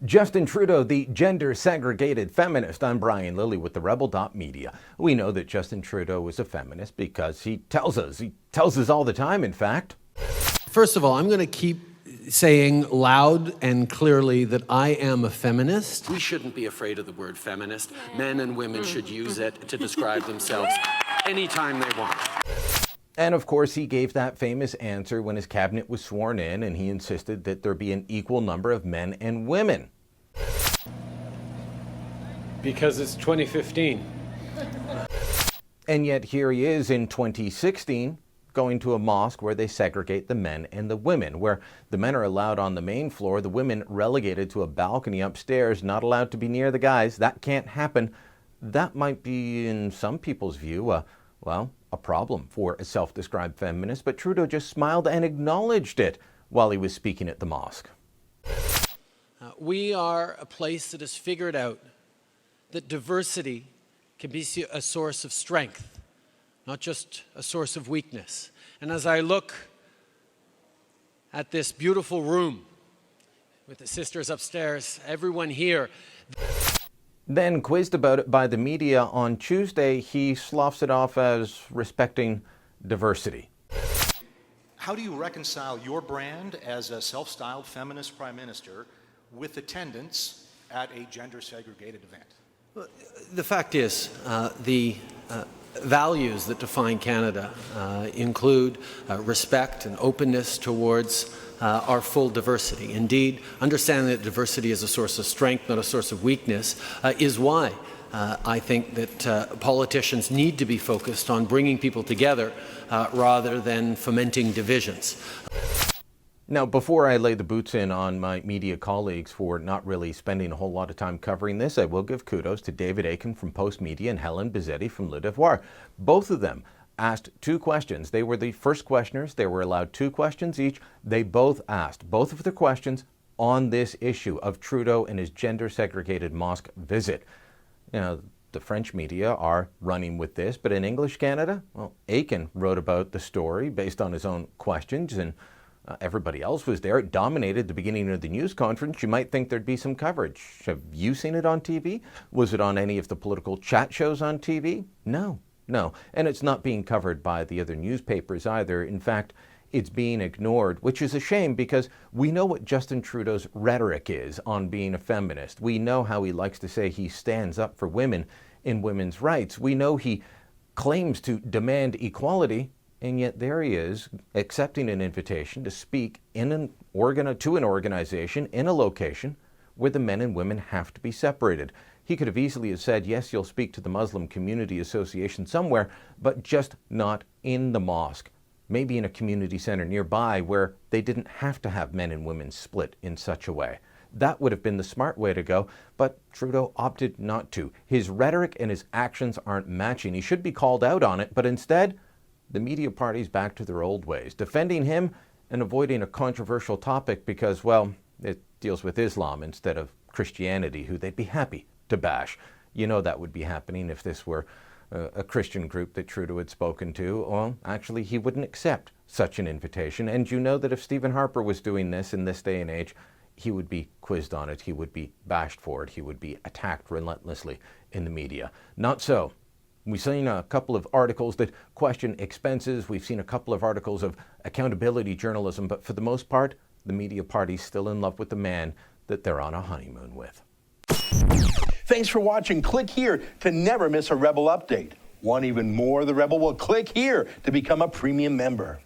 Justin Trudeau, the gender-segregated feminist. I'm Brian Lilly with the Rebel.media. We know that Justin Trudeau is a feminist because he tells us. He tells us all the time, in fact. First of all, I'm going to keep saying loud and clearly that I am a feminist. We shouldn't be afraid of the word feminist. Men and women should use it to describe themselves anytime they want. And of course, he gave that famous answer when his cabinet was sworn in, and he insisted that there be an equal number of men and women. Because it's 2015. And yet here he is in 2016, going to a mosque where they segregate the men and the women, where the men are allowed on the main floor, the women relegated to a balcony upstairs, not allowed to be near the guys. That can't happen. That might be, in some people's view, a problem for a self-described feminist, but Trudeau just smiled and acknowledged it while he was speaking at the mosque. We are a place that has figured out that diversity can be a source of strength, not just a source of weakness. And as I look at this beautiful room with the sisters upstairs, everyone here. Then, quizzed about it by the media on Tuesday, he sloughs it off as respecting diversity. How do you reconcile your brand as a self-styled feminist prime minister with attendance at a gender-segregated event? The fact is, the values that define Canada include respect and openness towards our full diversity. Indeed, understanding that diversity is a source of strength, not a source of weakness, is why I think that politicians need to be focused on bringing people together rather than fomenting divisions. Now, before I lay the boots in on my media colleagues for not really spending a whole lot of time covering this, I will give kudos to David Aiken from Post Media and Helen Bizzetti from Le Devoir. Both of them asked two questions. They were the first questioners. They were allowed two questions each. They both asked both of their questions on this issue of Trudeau and his gender-segregated mosque visit. You know, the French media are running with this, but in English Canada, well, Aiken wrote about the story based on his own questions, and everybody else was there. It dominated the beginning of the news conference. You might think there'd be some coverage. Have you seen it on TV? Was it on any of the political chat shows on TV? No. And it's not being covered by the other newspapers either. In fact, it's being ignored, which is a shame because we know what Justin Trudeau's rhetoric is on being a feminist. We know how he likes to say he stands up for women and women's rights. We know he claims to demand equality. And yet there he is, accepting an invitation to speak to an organization in a location where the men and women have to be separated. He could have easily have said, yes, you'll speak to the Muslim Community Association somewhere, but just not in the mosque. Maybe in a community center nearby where they didn't have to have men and women split in such a way. That would have been the smart way to go, but Trudeau opted not to. His rhetoric and his actions aren't matching. He should be called out on it, but instead, the media party's back to their old ways, defending him and avoiding a controversial topic because, well, it deals with Islam instead of Christianity, who they'd be happy to bash. You know that would be happening if this were a Christian group that Trudeau had spoken to. Well, actually, he wouldn't accept such an invitation. And you know that if Stephen Harper was doing this in this day and age, he would be quizzed on it. He would be bashed for it. He would be attacked relentlessly in the media. Not so. We've seen a couple of articles that question expenses. We've seen a couple of articles of accountability journalism. But for the most part, the media party's still in love with the man that they're on a honeymoon with. Thanks for watching. Click here to never miss a Rebel update. Want even more of the Rebel? Well, click here to become a premium member.